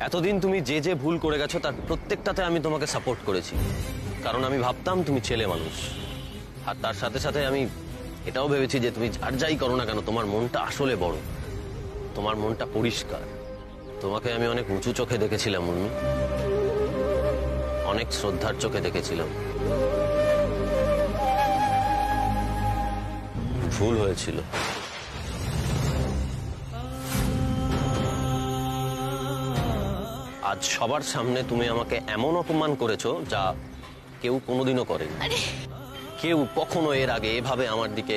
এতদিন তুমি যে যে ভুল করে গেছো তার প্রত্যেকটাতে আমি তোমাকে সাপোর্ট করেছি, কারণ আমি ভাবতাম তুমি ছেলে মানুষ। আর তার সাথে সাথে আমি এটাও ভেবেছি যে তুমি আর যাই করো না কেন তোমার মনটা আসলে বড়, তোমার মনটা পরিষ্কার। তোমাকে আমি অনেক উঁচু চোখে দেখেছিলাম উর্মি, অনেক শ্রদ্ধার চোখে দেখেছিলাম। ভুল হয়েছিল। আজ সবার সামনে তুমি আমাকে এমন অপমান করেছো যা কেউ কোনোদিনও করেনি। কেউ কখনো এর আগে এভাবে আমার দিকে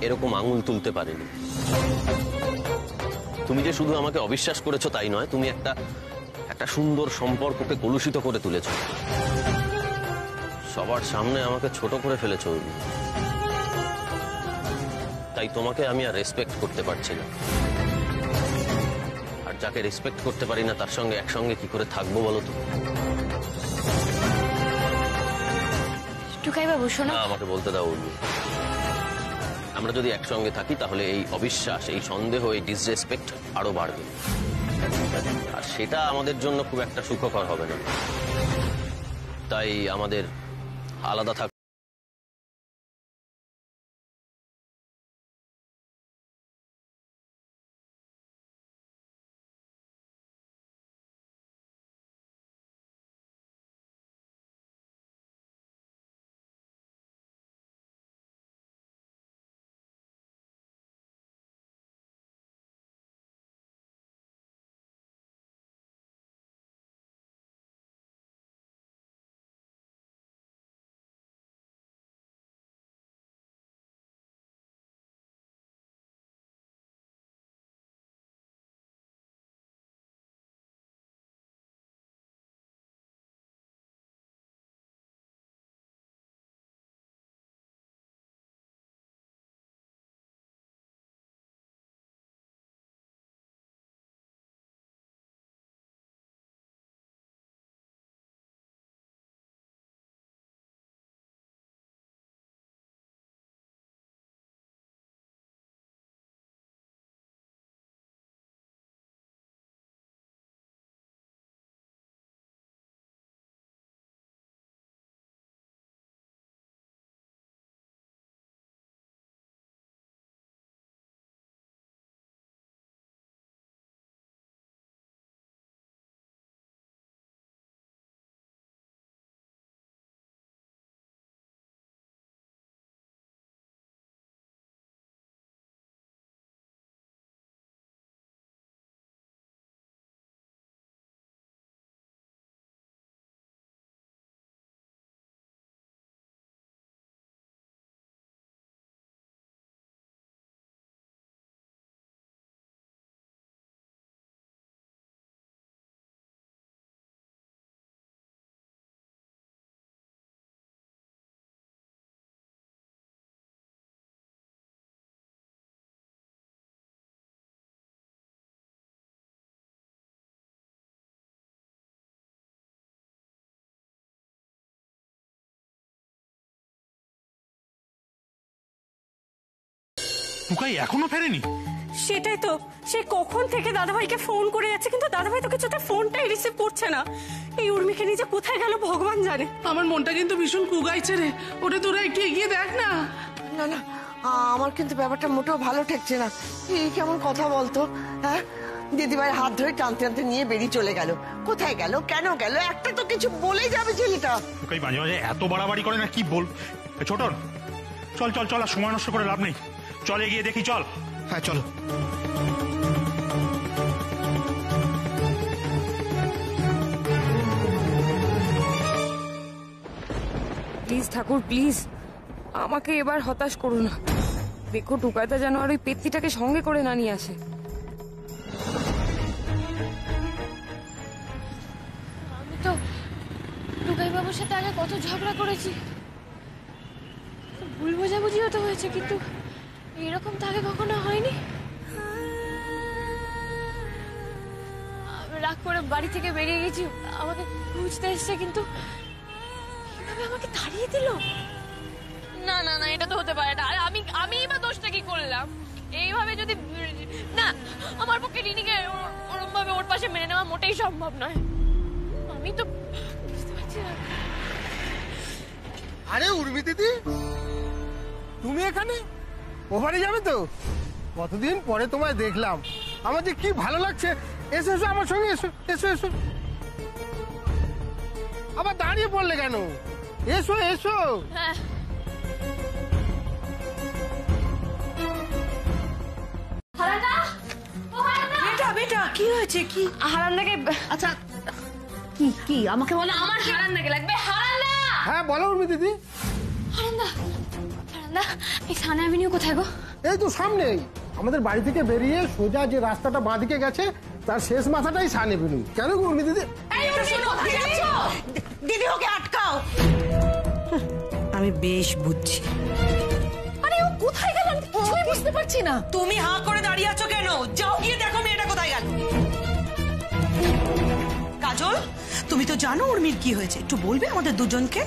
এরকম আঙুল তুলতে পারেনি। তুমি যে শুধু আমাকে অবিশ্বাস করেছো তাই নয়, তুমি একটা সুন্দর সম্পর্ককে কলুষিত করে তুলেছো। সবার সামনে আমাকে ছোট করে ফেলেছো। তাই তোমাকে আমি আর রেসপেক্ট করতে পারছি না। আর যাকে রেসপেক্ট করতে পারি না তার সঙ্গে একসঙ্গে কি করে থাকবো বলো তো? টুকাই বাবু শোনো, আমাকে বলতে দাও উর্মি। আমরা যদি একসঙ্গে থাকি তাহলে এই অবিশ্বাস, এই সন্দেহ, এই ডিসরেসপেক্ট আরো বাড়বে, আর সেটা আমাদের জন্য খুব একটা সুখকর হবে না। তাই আমাদের আলাদা থাক। টুকাই এখনো ফেরেনি? সেটাই তো, সে কখন থেকে দাদাভাইকে ফোন করে যাচ্ছে, কিন্তু দাদাভাই তো কিছুতে ফোনটাই রিসিভ করছে না। এই উর্মিকে নিয়ে যে কোথায় গেল ভগবান জানে। আমার মনটা কিন্তু ভীষণ কুগাইছে রে, ওটা তোরা একটু এগিয়ে দেখ না। না না, আমার কিন্তু ব্যাপারটা মোটেও ভালো ঠেকছে না। এই কেমন কথা বলতো? হ্যাঁ, দিদিভাইয়ের হাত ধরে টানতে টানতে নিয়ে বেরিয়ে চলে গেল। কোথায় গেল, কেন গেল, একটা তো কিছু বলেই যাবে ছেলেটা। টুকাই মাঝে মাঝে এত বাড়াবাড়ি করে না, কি বল। ছোট, চল চল চল, আর সময় নষ্ট করে লাভ নেই, চল এগিয়ে দেখি, চল। হ্যাঁ চলো। প্লিজ ঠাকুর, প্লিজ আমাকে এবার হতাশ করো না। দেখো টুকাইটা যেন আর ওই পেত্তিটাকে সঙ্গে করে না নিয়ে আসে। আমি তো টুকাই বাবুর সাথে আগে কত ঝগড়া করেছি, ভুল বোঝাবুঝিও তো হয়েছে, কিন্তু এরকম তো আগে কখনো হয়নি। রাগ করে বাড়ি থেকে বেরিয়ে গেছি, আমাকে খুঁজতে এসছে, কিন্তু কিভাবে আমাকে তাড়িয়ে দিল। না না না, এটা তো হতে পারে না। আর আমি বা দোষটা কি করলাম? এইভাবে যদি না, আমার পক্ষে রিনিকে ওরকম ভাবে ওর পাশে মেনে নেওয়া মোটেই সম্ভব নয়। আমি তো বুঝতে পারছি না। আরে উর্মি দিদি, তুমি এখানে ওভারে যাবে তো? কতদিন পরে তোমায় দেখলাম, আমার যে কি ভালো লাগছে। এসো এসো আমার সঙ্গে, এসো এসো এসো। আবার দাঁড়িয়ে পড়লে কেন? এসো এসো। হ্যাঁ, বেটা বেটা কি হয়েছে? কি হারান্দাকে, আচ্ছা কি কি আমাকে বলো। আমার হারান্দাকে লাগবে। হারান্দা, হ্যাঁ বলো উর্মি দিদি। হারান্দা, হারান্দা, এই সানা অ্যাভিনিউ কোথায় গো? এই তো সামনেই, আমাদের বাড়ি থেকে বেরিয়ে সোজা যে রাস্তাটা বাঁদিকে গেছে তার শেষ মাথাটাই সানে বেরুন। কেন গো উর্মি দিদি? দিদি ওকে আটকাও। আমি বেশ বুঝছি। আরে ও কোথায় গেল আমি কিছুই বুঝতে পারছি না। তুমি হাঁ করে দাঁড়িয়ে আছো কেন? যাও গিয়ে দেখো মেয়েটা কোথায় গেল। কাজল, তুমি তো জানো উর্মির কি হয়েছে, একটু বলবে আমাদের দুজনকে?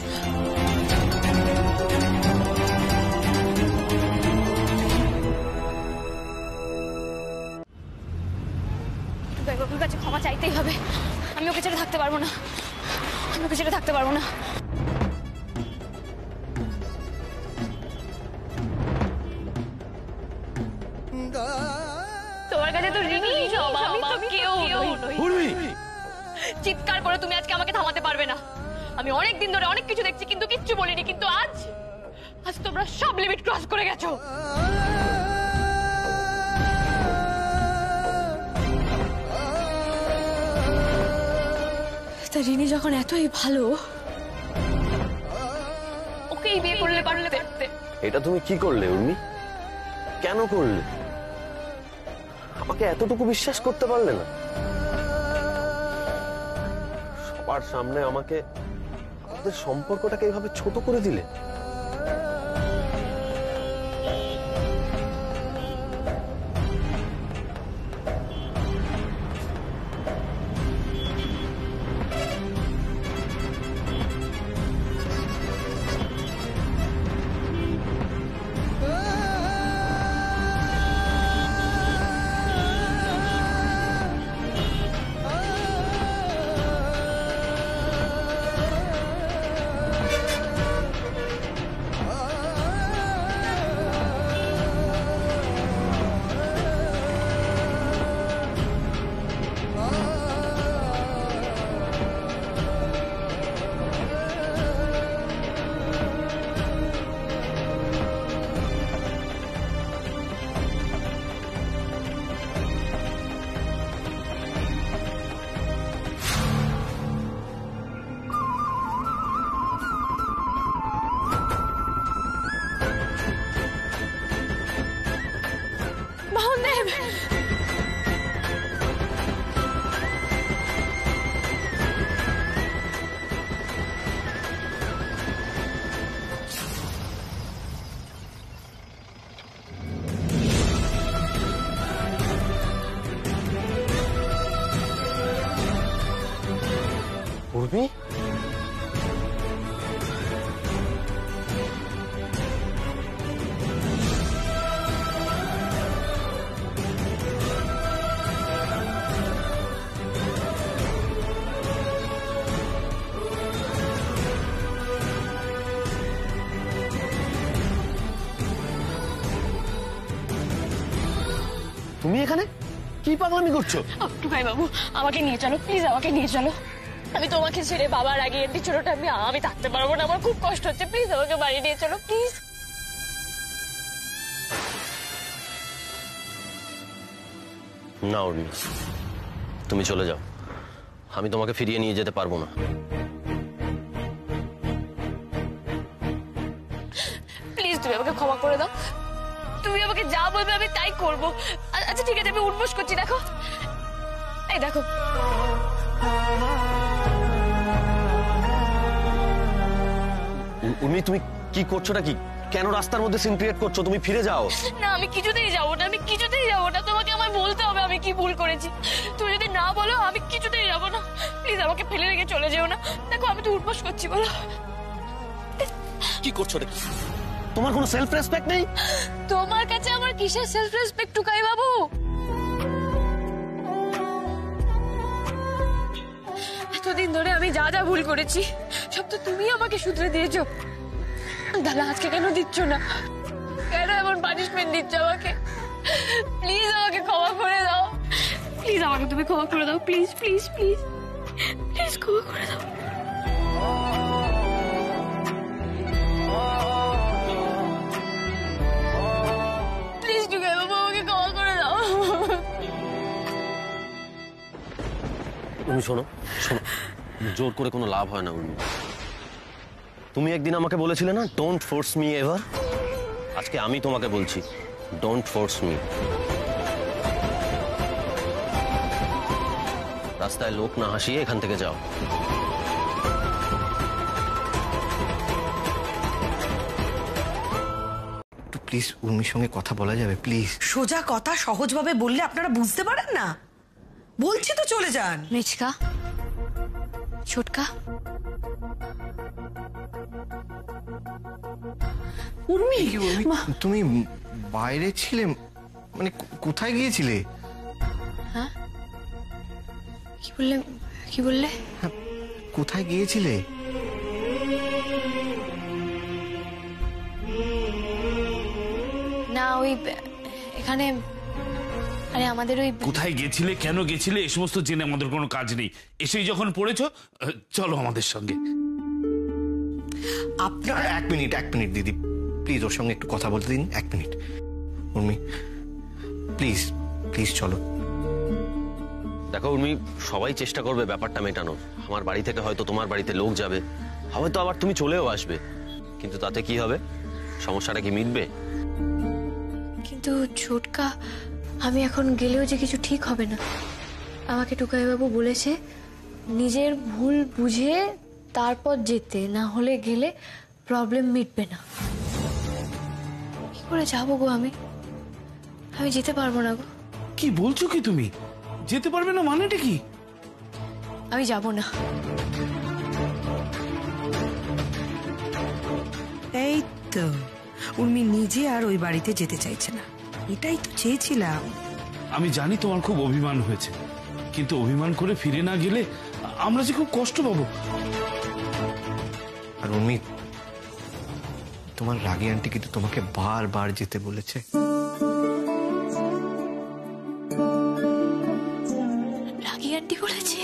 বাবুর কাছে ক্ষমা চাইতেই হবে। আমি ওকে ছেড়ে থাকতে পারবো না, আমি ওকে ছেড়ে থাকতে পারবো না। তোমার কাছে তো রিনি সব, আমি তো কেউ নই। চিৎকার করে তুমি আজকে আমাকে থামাতে পারবে না। আমি অনেক দিন ধরে অনেক কিছু দেখছি কিন্তু কিচ্ছু বলিনি, কিন্তু আজ তোমরা সব লিমিট ক্রস করে গেছো। তা রিনি যখন এতই ভালো, ওকেই বিয়ে করলে পারলে। এটা তুমি কি করলে উর্মি? কেন করলে? আমাকে এতটুকু বিশ্বাস করতে পারলে না? সবার সামনে আমাকে, আমাদের সম্পর্কটাকে এইভাবে ছোট করে দিলে। উর্মি, তুমি এখানে কি পাগলামি করছো? টুকাই বাবু, আমাকে নিয়ে চলো প্লিজ, আমাকে নিয়ে চলো। আমি তোমাকে ছেড়ে বাবার আগে এর ছোটটা আমি থাকতে পারবো না, আমার খুব কষ্ট হচ্ছে। প্লিজ আমাকে বাড়ি নিয়ে চলো প্লিজ। না উর্মি, তুমি চলে যাও, আমি তোমাকে ফিরিয়ে নিয়ে যেতে পারবো না। প্লিজ তুমি আমাকে ক্ষমা করে দাও। তুমি আমাকে যা বলবে আমি তাই করবো। আচ্ছা ঠিক আছে, আমি উঠবোস করছি। দেখো, এই দেখো, উর্মি তুমি কি করছোটা কি? কেন রাস্তার মধ্যে সিন ক্রিয়েট করছো? তুমি ফিরে যাও। না আমি কিছুতেই যাবো না, আমি কিছুতেই যাবো না। তোমাকে আমায় বলতে হবে আমি কি ভুল করেছি। তুমি যদি না বলো আমি কিছুতেই যাবো না। প্লিজ আমাকে ফেলে রেখে চলে যেও না। দেখো আমি তো উঠবোস করছি, বলো। কি করছো? তোমার কোনো সেলফ রেসপেক্ট নেই? তোমার কাছে আমার কিসের সেলফ রেসপেক্ট টুকাই বাবু? এতদিন ধরে আমি যা যা ভুল করেছি সব তো তুমি আমাকে শুধরে দিয়েছো। দাদা আজকে কেন দিচ্ছ না? কেন এমন পানিশমেন্ট দিচ্ছ আমাকে? প্লিজ আমাকে ক্ষমা করে দাও, প্লিজ আমাকে তুমি ক্ষমা করে দাও, প্লিজ প্লিজ প্লিজ প্লিজ ক্ষমা করে দাও। প্লিজ টুকাই বাবু আমাকে ক্ষমা করে দাও। তুমি শোনো শোনো, জোর করে কোনো লাভ হয় না উর্মি। তুমি একদিন আমাকে বলেছিলে না, ডোন্ট ফোর্স মি এভার। আজকে আমি তোমাকে বলছি, ডোন্ট ফোর্স মি। রাস্তায় লোক না হাসিয়ে এখান থেকে যাও। একটু প্লিজ উর্মির সঙ্গে কথা বলা যাবে প্লিজ? সোজা কথা সহজভাবে বললে আপনারা বুঝতে পারেন না? বলছি তো চলে যান। মিচকা, ছোটকা, উর্মি, তুমি বাইরে ছিলে, মানে কোথায় গিয়েছিলে? হ্যাঁ কি বললে, কি বললে? কোথায় গিয়েছিলে? না ওই এখানে, আরে আমাদের ওই কোথায় গেছিলে, কেন গেছিলে, এ সমস্ত জেনে আমাদের কোনো কাজ নেই। এসেই যখন পড়েছো, চলো আমাদের সঙ্গে। আপনার এক মিনিট দিদি, প্লিজ ওর সঙ্গে একটু কথা বলতে দিন, 1 মিনিট। উর্মি প্লিজ প্লিজ চলো। দেখো উর্মি, সবাই চেষ্টা করবে ব্যাপারটা মেটানোর। আমার বাড়ি থেকে হয়তো তোমার বাড়িতে লোক যাবে, হয়তো আবার তুমি চলেও আসবে, কিন্তু তাতে কি হবে? সমস্যাটা কি মিটবে? কিন্তু ছোটকা, আমি এখন গেলেও যে কিছু ঠিক হবে না। আমাকে টুকাইবাবু বলেছে নিজের ভুল বুঝে তারপর যেতে, না হলে গেলে প্রবলেম মিটবে না। কি করে যাবো গো আমি? আমি যেতে পারবো না গো। কি বলছো কি তুমি? যেতে পারবে না মানেটা কি? আমি যাব না। এই তো উর্মি নিজে আর ওই বাড়িতে যেতে চাইছে না। এটাই তো চেয়েছিলাম। আমি জানি তোমার খুব অভিমান হয়েছে, কিন্তু অভিমান করে ফিরে না গেলে আমরা যে খুব কষ্ট পাবো। আর উর্মি, তোমার রাগী আন্টি কিন্তু তোমাকে বারবার যেতে বলেছে। রাগী আন্টি বলেছে?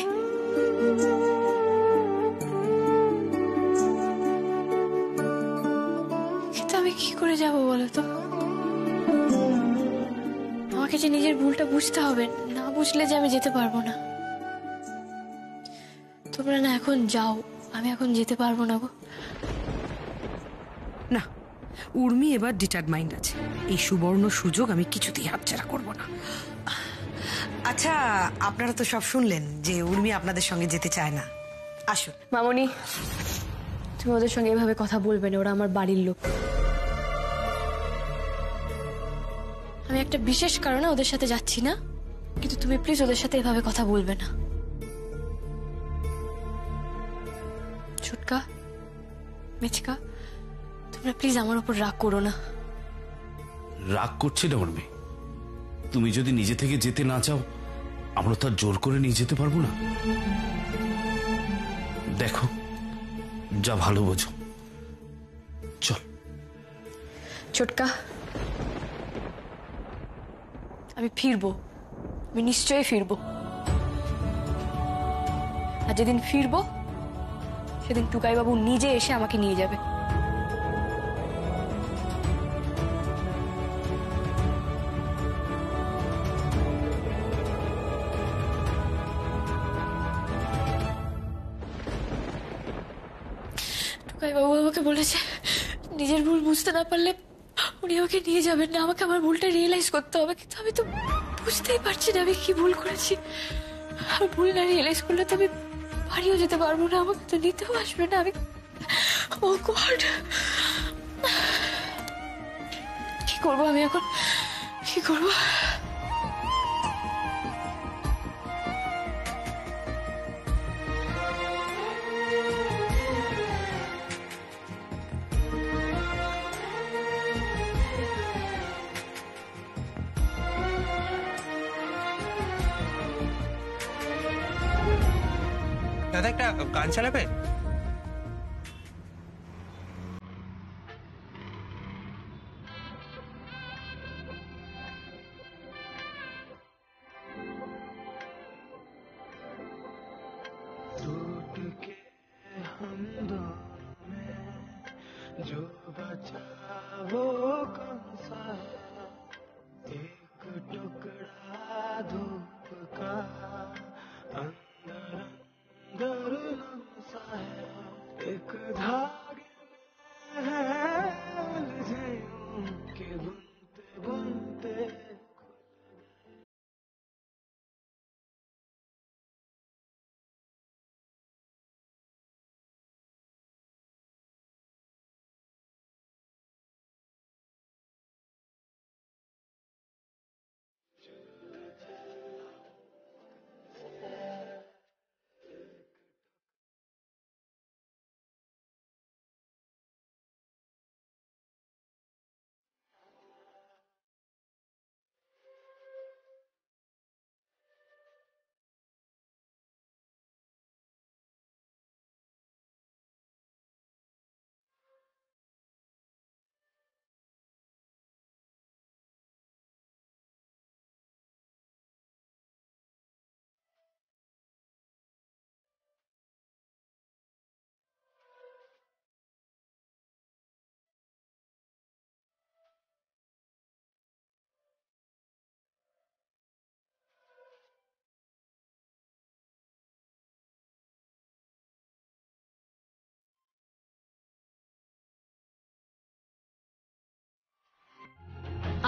কিন্তু আমি কি করে যাব বলো তো? আমাকে যে নিজের ভুলটা বুঝতে হবে, না বুঝলে যে আমি যেতে পারবো না। তোমরা না এখন যাও, আমি এখন যেতে পারবো না গো। না, উর্মি এবার ডিটারমাইন্ড আছে। এই সুবর্ণ সুযোগ আমি কিছুতেই হাতছাড়া করব না। আচ্ছা, আপনারা তো সব শুনলেন যে উর্মি আপনাদের সঙ্গে যেতে চায় না। আসুন। মামনি, তুমি ওদের সঙ্গে এভাবে কথা বলবে না, ওরা আমার বাড়ির লোক। আমি একটা বিশেষ কারণে ওদের সাথে যাচ্ছি না, কিন্তু তুমি প্লিজ ওদের সাথে এভাবে কথা বলবে না। ছোটকা, মিচকা, তোমরা প্লিজ আমার উপর রাগ করো না। রাগ করছে না উর্মি? তুমি যদি নিজে থেকে যেতে না চাও, আমরা তো আর জোর করে নিয়ে যেতে পারবো না। দেখো, যা ভালো বোঝো, চল। ছোটকা, আমি ফিরবো, আমি নিশ্চয়ই ফিরবো। আর যেদিন ফিরবো সেদিন টুকাইবাবু নিজে এসে আমাকে নিয়ে যাবে। টুকাইবাবু আমাকে বলেছে নিজের ভুল বুঝতে না পারলে উনি আমাকে নিয়ে যাবেন না, আমাকে আমার ভুলটা রিয়েলাইজ করতে হবে। কিন্তু আমি তো বুঝতেই পারছি না আমি কি ভুল করেছি। আর ভুল না রিয়েলাইজ করলে তো আমি বাড়িও যেতে পারবো না, আমাকে তো নিতেও আসবে না। আমি ও গড, কি করবো আমি এখন, কি করবো? দাদা একটা গান চালাবে? जो बचा वो कौन सा है, एक टुकड़ा धूप का अंदर अंदर लम्सा है, एक धागे में है उलझे यूं कि बुनते बुनते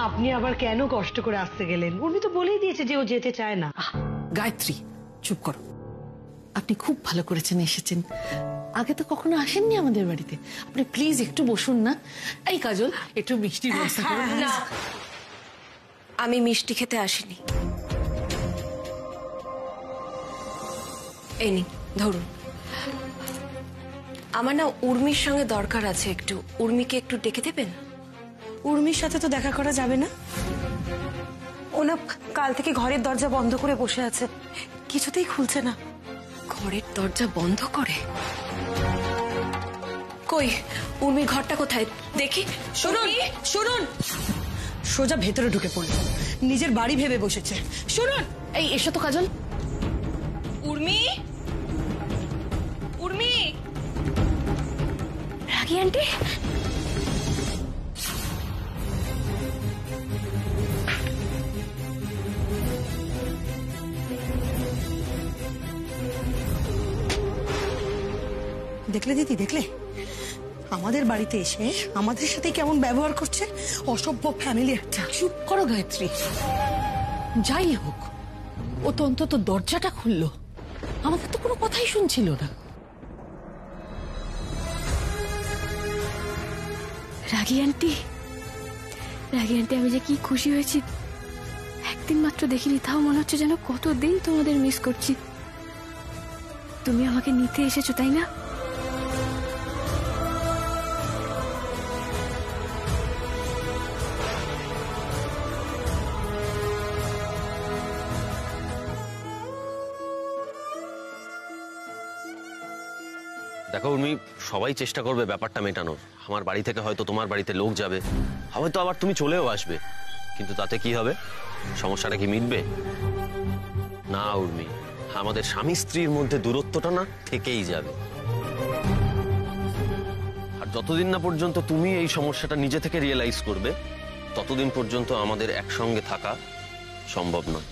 আপনি আবার কেন কষ্ট করে আসতে গেলেন? উনি তো বলেই দিয়েছে যে ও যেতে চায় না। গায়ত্রী চুপ করো, আপনি খুব ভালো করেছেন এসেছেন। আগে তো কখনো আসেননি আমাদের বাড়িতে, আপনি প্লিজ একটু বসুন না। এই কাজল, একটু মিষ্টির ব্যবস্থা করুন না। আমি মিষ্টি খেতে আসিনি। এই নিন ধরুন। আমার না উর্মির সঙ্গে দরকার আছে একটু। উর্মিকে একটু ডেকে দেবেন? উর্মির সাথে তো দেখা করা যাবে না। ওনা কাল থেকে ঘরের দরজা বন্ধ করে বসে আছে, কিছুতেই খুলছে না। ঘরের দরজা বন্ধ করে? কই উর্মির ঘরটা কোথায় দেখি। শুনুন শুনুন, সোজা ভেতরে ঢুকে পড়ল, নিজের বাড়ি ভেবে বসেছে। শুনুন। এই এসো তো কাজল। উর্মি, উর্মি। রাগি আন্টি, দেখলে দিদি, দেখলে আমাদের বাড়িতে এসে আমাদের সাথে কেমন ব্যবহার করছে? অসভ্য ফ্যামিলি একটা। চুপ করো গায়ত্রী। যাই হোক, ও তো অন্তত দরজাটা খুললো, আমাদের তো কোনো কথাই শুনছিল না। রাগি আন্টি, রাগি আন্টি, আমি যে কি খুশি হয়েছি। একদিন মাত্র দেখিনি, তাও মনে হচ্ছে যেন কতদিন তোমাদের মিস করছি। তুমি আমাকে নিতে এসেছো তাই না? দেখো উর্মি, সবাই চেষ্টা করবে ব্যাপারটা মেটানোর। আমার বাড়ি থেকে হয়তো তোমার বাড়িতে লোক যাবে, হয়তো আবার তুমি চলেও আসবে, কিন্তু তাতে কি হবে? সমস্যাটা কি মিটবে? না উর্মি, আমাদের স্বামী স্ত্রীর মধ্যে দূরত্বটা না থেকেই যাবে। আর যতদিন না পর্যন্ত তুমি এই সমস্যাটা নিজে থেকে রিয়েলাইজ করবে, ততদিন পর্যন্ত আমাদের একসঙ্গে থাকা সম্ভব নয়।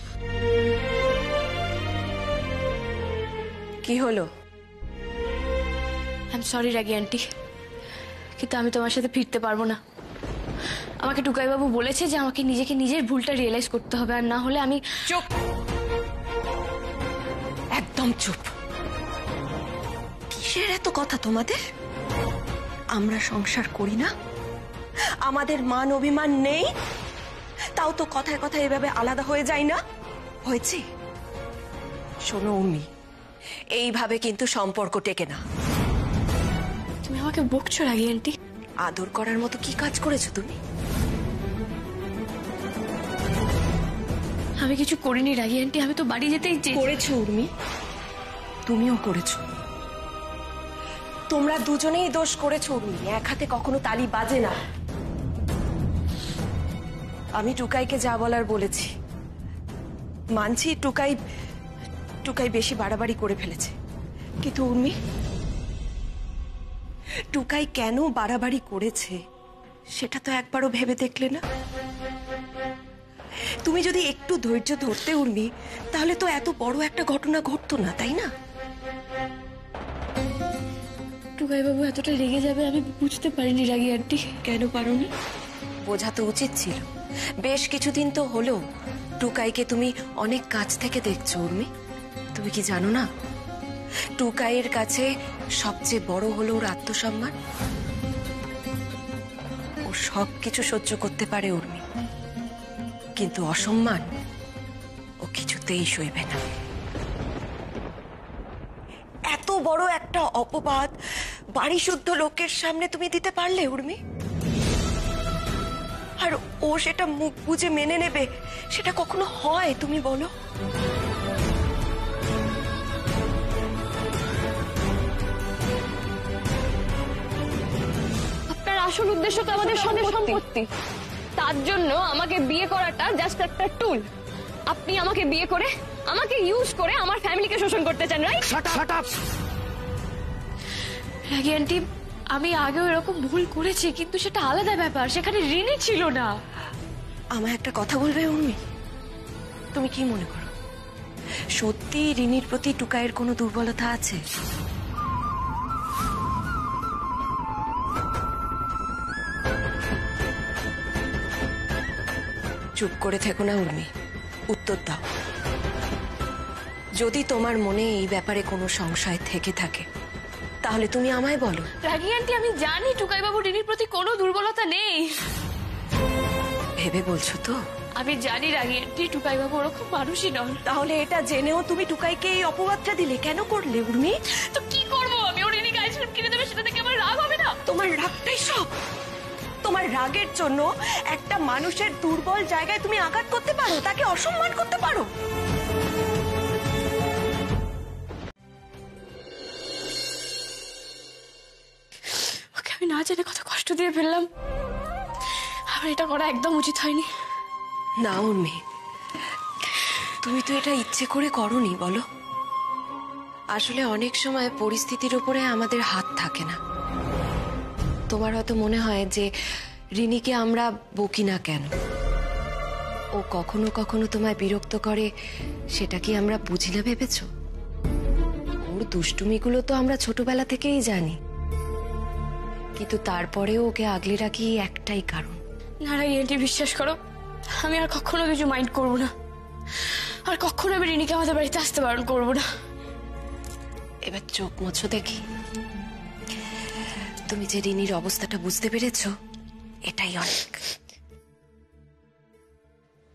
কি হলো? I am sorry ragi aunty, কিন্তু আমি তোমার সাথে ফিরতে পারবো না। আমাকে টুকাইবাবু বলেছে যে আমাকে নিজেকে নিজের ভুলটা রিয়েলাইজ করতে হবে, আর না হলে আমি। চুপ, একদম চুপ। কিসের এত কথা তোমাদের? আমরা সংসার করি না, আমাদের মান অভিমান নেই, তাও তো কথায় কথায় এভাবে আলাদা হয়ে যায় না? হয়েছে? শোনো উর্মি, এইভাবে কিন্তু সম্পর্ক টেকে না। তুমি আমাকে বকছো রাগি আন্টি? আদর করার মতো কি কাজ করেছো তুমি? আমি কিছু করিনি রাগি আন্টি, আমি তো বাড়ি যেতেই চেয়েছি। করেছো উর্মি, তুমিও করেছো। তোমরা দুজনেই দোষ করেছো উর্মি, এক হাতে কখনো তালি বাজে না। আমি টুকাইকে যা বলার বলেছি, মানছি টুকাই বেশি বাড়াবাড়ি করে ফেলেছে, কিন্তু উর্মি, টুকাই কেন বাড়াবাড়ি করেছে সেটা তো একবারও ভেবে দেখলে না? তুমি যদি একটু ধৈর্য ধরতে উর্মি, তাহলে তো এত বড় একটা ঘটনা ঘটতো না, তাই না? টুকাই বাবু এতটা রেগে যাবে আমি বুঝতে পারিনি রাগী আন্টি। কেন পারোনি? বোঝা তো উচিত ছিল। বেশ কিছুদিন তো হলো টুকাইকে তুমি অনেক কাছ থেকে দেখছো উর্মি। তুমি কি জানো না, টুকাইয়ের কাছে সবচেয়ে বড় হলো ওর আত্মসম্মান। ও সবকিছু সহ্য করতে পারে উর্মি, কিন্তু অসম্মান ও কিছুতেই সইবে না। এত বড় একটা অপবাদ বাড়ি শুদ্ধ লোকের সামনে তুমি দিতে পারলে উর্মি? আর ও সেটা মুখ বুজে মেনে নেবে, সেটা কখনো হয় তুমি বলো? আপনার আসল উদ্দেশ্য তো আমাদের সম্পত্তি। তার জন্য আমাকে বিয়ে করাটা জাস্ট একটা টুল। আপনি আমাকে বিয়ে করে, আমাকে ইউজ করে আমার ফ্যামিলিকে শোষণ করতে চান, রাইট? রাগী আন্টি, আমি আগেও এরকম ভুল করেছি, কিন্তু সেটা আলাদা ব্যাপার। সেখানে ঋণী ছিল না। আমায় একটা কথা বলবে উর্মি? তুমি কি মনে করো সত্যি রিনির প্রতি টুকাইয়ের কোনো দুর্বলতা আছে? চুপ করে থেকো না উর্মি, উত্তর দাও। যদি তোমার মনে এই ব্যাপারে কোনো সংশয় থেকে থাকে তাহলে তুমি আমায় বলো। রাগী আন্টি, আমি জানি টুকাই বাবু রিনির প্রতি কোনো দুর্বলতা নেই। ভেবে বলছো তো? আমি জানি রাগী আন্টি, টুকাই বাবু ওরকম মানুষই নন। তাহলে এটা জেনেও তুমি টুকাইকে এই অপবাদটা দিলে কেন করলে উর্মি? তো কি করবো আমি? ও রিনিকে আইসক্রিম কিনে দেবে, সেটা থেকে আমার রাগ হবে না? তোমার রাগটাই সব। তোমার রাগের জন্য একটা মানুষের দুর্বল জায়গায় তুমি আঘাত করতে পারো, তাকে অসম্মান করতে পারো। ওকে আমি না জেনে কত কষ্ট দিয়ে ফেললাম। আমার এটা করা একদম উচিত হয়নি। না উর্মি, তুমি তো এটা ইচ্ছে করে করোনি বলো। আসলে অনেক সময় পরিস্থিতির উপরে আমাদের হাত থাকে না। তোমার হয়তো মনে হয় যে রিনিকে আমরা বকি না কেন, ও কখনো কখনো তোমায় বিরক্ত করে, সেটা কি আমরা বুঝি না ভেবেছ? ওর দুষ্টুমিগুলো তো আমরা ছোটবেলা থেকেই জানি, কিন্তু তারপরেও ওকে আগলে রাখি একটাই কারণ। না রাগী আন্টি, বিশ্বাস করো, আমি আর কখনো কিছু মাইন্ড করবো না। আর কখনো আমি রিনিকে আমাদের বাড়িতে আসতে বারণ করবো না। এবার চোখ মুছো দেখি। তুমি যে রিনির অবস্থাটা বুঝতে পেরেছো, এটাই অনেক।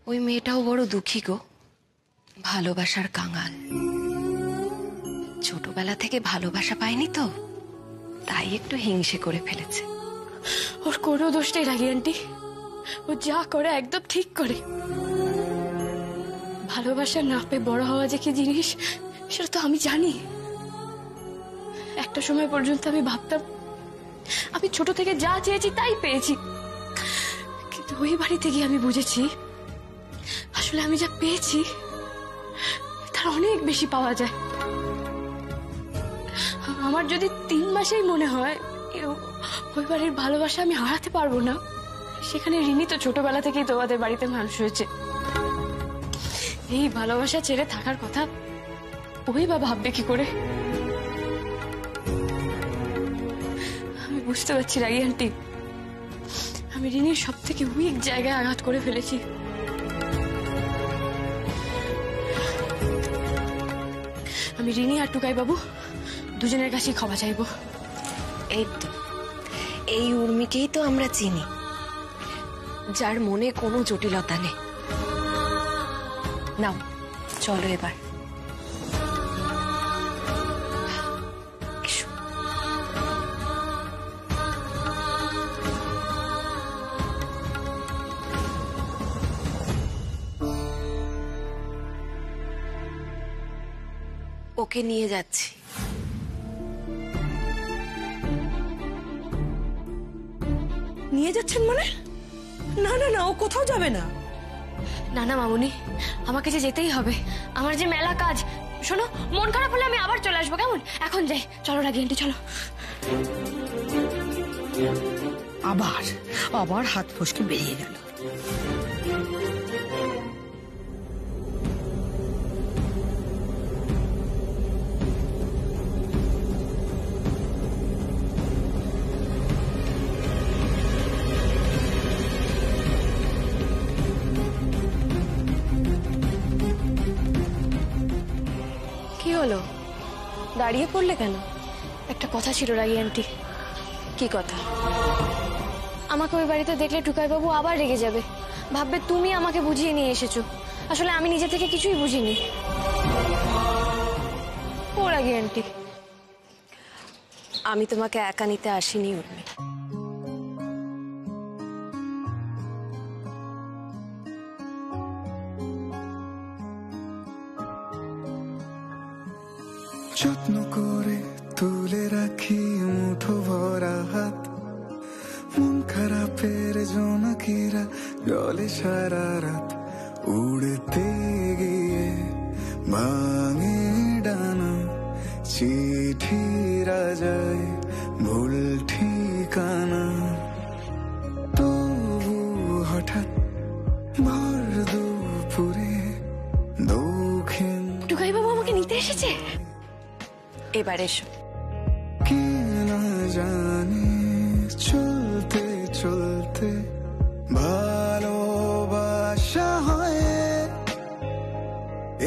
ওই মেয়েটাও বড় দুঃখী গো, ভালোবাসার কাঙাল। ছোটবেলা থেকে ভালোবাসা পায়নি তো, তাই একটু হিংসে করে ফেলেছে। ওর কোনো দোষ নেই রাগী আন্টি, ও যা করে একদম ঠিক করে। ভালোবাসা না পেয়ে বড় হওয়া যে কি জিনিস সেটা তো আমি জানি। একটা সময় পর্যন্ত আমি ভাবতাম আমি ছোট থেকে যা চেয়েছি তাই পেয়েছি, কিন্তু ওই বাড়িতে গিয়ে আমি বুঝেছি আসলে আমি যা পেয়েছি তার অনেক বেশি পাওয়া যায়। আমার যদি 3 মাসেই মনে হয় ওই বাড়ির ভালোবাসা আমি হারাতে পারবো না, সেখানে রিনি তো ছোটবেলা থেকেই তোমাদের বাড়িতে মানুষ হয়েছে। এই ভালোবাসা ছেড়ে থাকার কথা ওই বা ভাববে কি করে? আমি বুঝতে পারছি রাগী আন্টি, আমি রিনির সব থেকে উইক জায়গায় আঘাত করে ফেলেছি। আমি রিনি আর টুকাই বাবু দুজনের কাছেই ক্ষমা চাইবো। এই তো, এই উর্মিকেই তো আমরা চিনি, যার মনে কোনো জটিলতা নেই। নাও চলো এবার। ওকে নিয়ে যাচ্ছি। নিয়ে যাচ্ছেন মানে? না না না, ও কোথাও যাবে না। না না মামুনি, আমাকে যে যেতেই হবে, আমার যে মেলা কাজ। শোনো, মন খারাপ হলে আমি আবার চলে আসবো, কেমন? এখন যাই, চলো রাগি আন্টি, চলো। আবার আবার হাত ফসকে বেরিয়ে গেল। কি হলো, দাঁড়িয়ে পড়লে কেন? একটা কথা ছিল রাগি আন্টি। কি কথা? আমাকে ওই বাড়িতে দেখলে টুকাই বাবু আবার রেগে যাবে, ভাববে তুমি আমাকে বুঝিয়ে নিয়ে এসেছো। আসলে আমি নিজে থেকে কিছুই বুঝিনি। ও রাগি আন্টি, আমি তোমাকে একা নিতে আসিনি উর্মি। যত্ন করে তুলে রাখি মুঠো ভরা হাত, মন খারাপের জোনাকিরা জলে সারা রাত, উড়তে গিয়ে ভাঙে ডানা, চিঠিরা যায় ভুল ঠিকানা। তবু হঠাৎ ভর দুপুরে দক্ষিণ টুকাই বাবু আমাকে নিতে এসেছে। এবার এসো। কে না জানে চলতে চলতে ভালোবাসা হয়,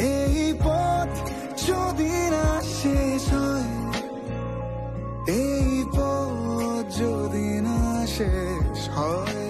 এই পথ যদি না শেষ হয়, এই পথ যদি না শেষ হয়।